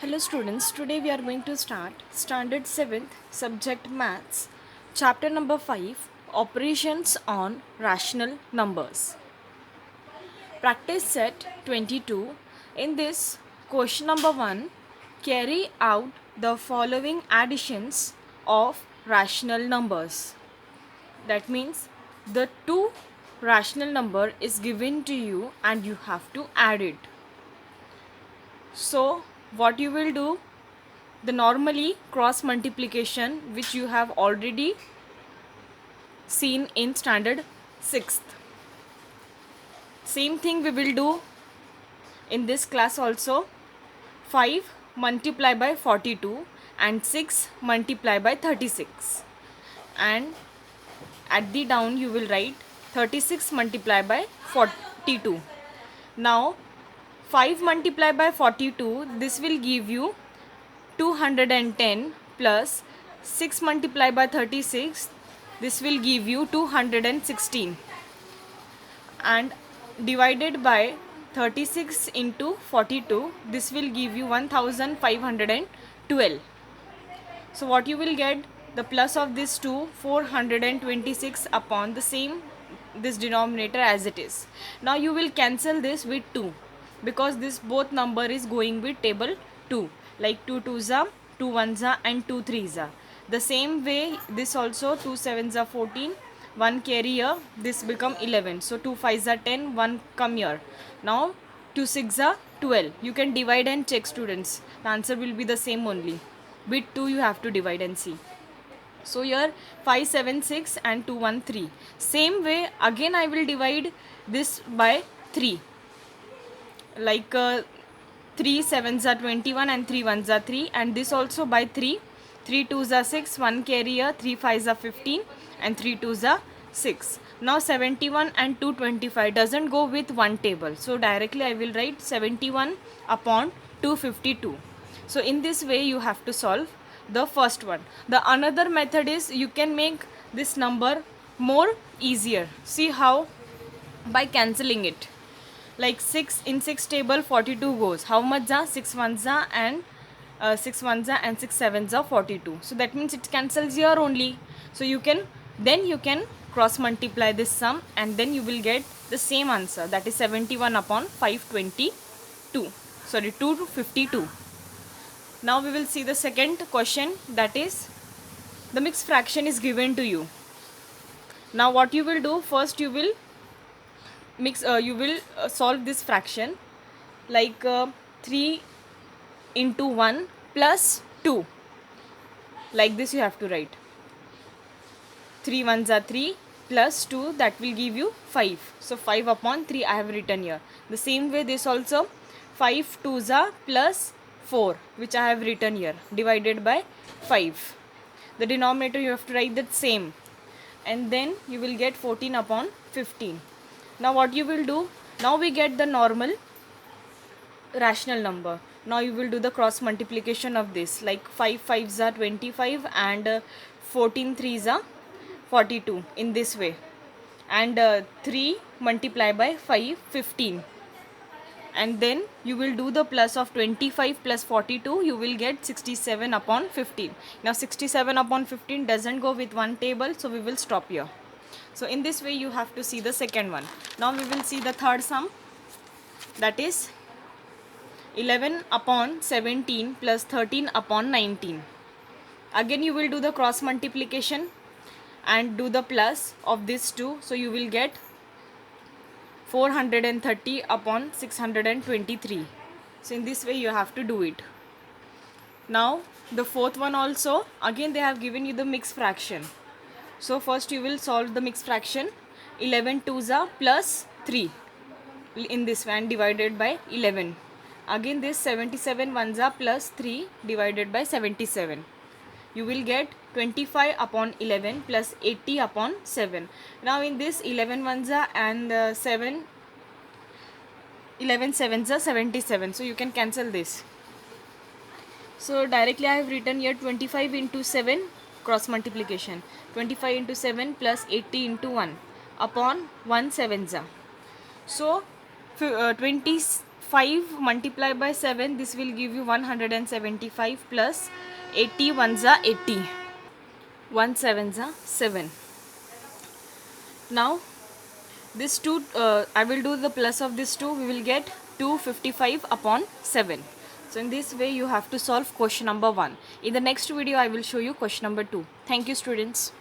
Hello students, today we are going to start Standard 7th Subject Maths, Chapter number 5, Operations on Rational Numbers. Practice set 22. In this, question number 1, carry out the following additions of rational numbers. That means the two rational number is given to you and you have to add it. So what you will do, the normally cross multiplication which you have already seen in standard 6th. Same thing we will do in this class also. 5 multiply by 42 and 6 multiply by 36, and at the down you will write 36 multiply by 42. Now 5 multiply by 42, this will give you 210 plus 6 multiplied by 36, this will give you 216, and divided by 36 into 42, this will give you 1512. So what you will get, the plus of this 2, 426 upon the same this denominator as it is. Now you will cancel this with 2 because this both number is going with table 2, like 2 2s are 2 1s are and 2 3s are. The same way this also 2 7s are 14, 1 carry here, this become 11. So 2 5s are 10, 1 come here. Now 2 6 are 12. You can divide and check students. The answer will be the same only. With 2 you have to divide and see. So here 5 7 6 and 2 1 3. Same way again I will divide this by 3. Like 3 7s are 21 and 3 1s are 3, and this also by 3. 3 2s are 6, 1 carry here, 3 5s are 15 and 3 2s are 6. Now 71 and 225 doesn't go with one table. So directly I will write 71 upon 252. So in this way you have to solve the first one. The another method is you can make this number more easier. See how? By cancelling it. Like 6 in 6 table 42 goes. How much are 6 ones are and 6 ones are and 6 sevens are 42. So that means it cancels here only. So you can cross multiply this sum and then you will get the same answer, that is 71 upon 522. Sorry, 252. Now we will see the second question, that is the mixed fraction is given to you. Now what you will do, first you will solve this fraction, like 3 into 1 plus 2, like this you have to write. 3 ones are 3 plus 2, that will give you 5. So 5 upon 3 I have written here. The same way this also 5 2s are plus 4, which I have written here, divided by 5. The denominator you have to write that same, and then you will get 14 upon 15. Now what you will do, now we get the normal rational number. Now you will do the cross multiplication of this, like 5 5s are 25 and 14 3s are 42, in this way, and 3 multiply by 5 15, and then you will do the plus of 25 plus 42, you will get 67 upon 15. Now 67 upon 15 doesn't go with one table, so we will stop here. So in this way you have to see the second one. Now we will see the third sum, that is 11 upon 17 plus 13 upon 19. Again you will do the cross multiplication and do the plus of this 2, so you will get 430 upon 623. So in this way you have to do it. Now the fourth one also, again they have given you the mixed fraction. So first you will solve the mixed fraction. 11 2s are plus 3 in this one divided by 11. Again this 77 ones are plus 3 divided by 77. You will get 25 upon 11 plus 80 upon 7. Now in this 11 ones are and 11 sevens are 77. So you can cancel this. So directly I have written here 25 into 7 cross multiplication. 25 into 7 plus 80 into 1 upon 1 sevens are. So 25 5 multiplied by 7, this will give you 175 plus 80 ones are 80. 1 sevens are 7. Now this 2, I will do the plus of this 2, we will get 255 upon 7. So in this way you have to solve question number 1. In the next video I will show you question number 2. Thank you students.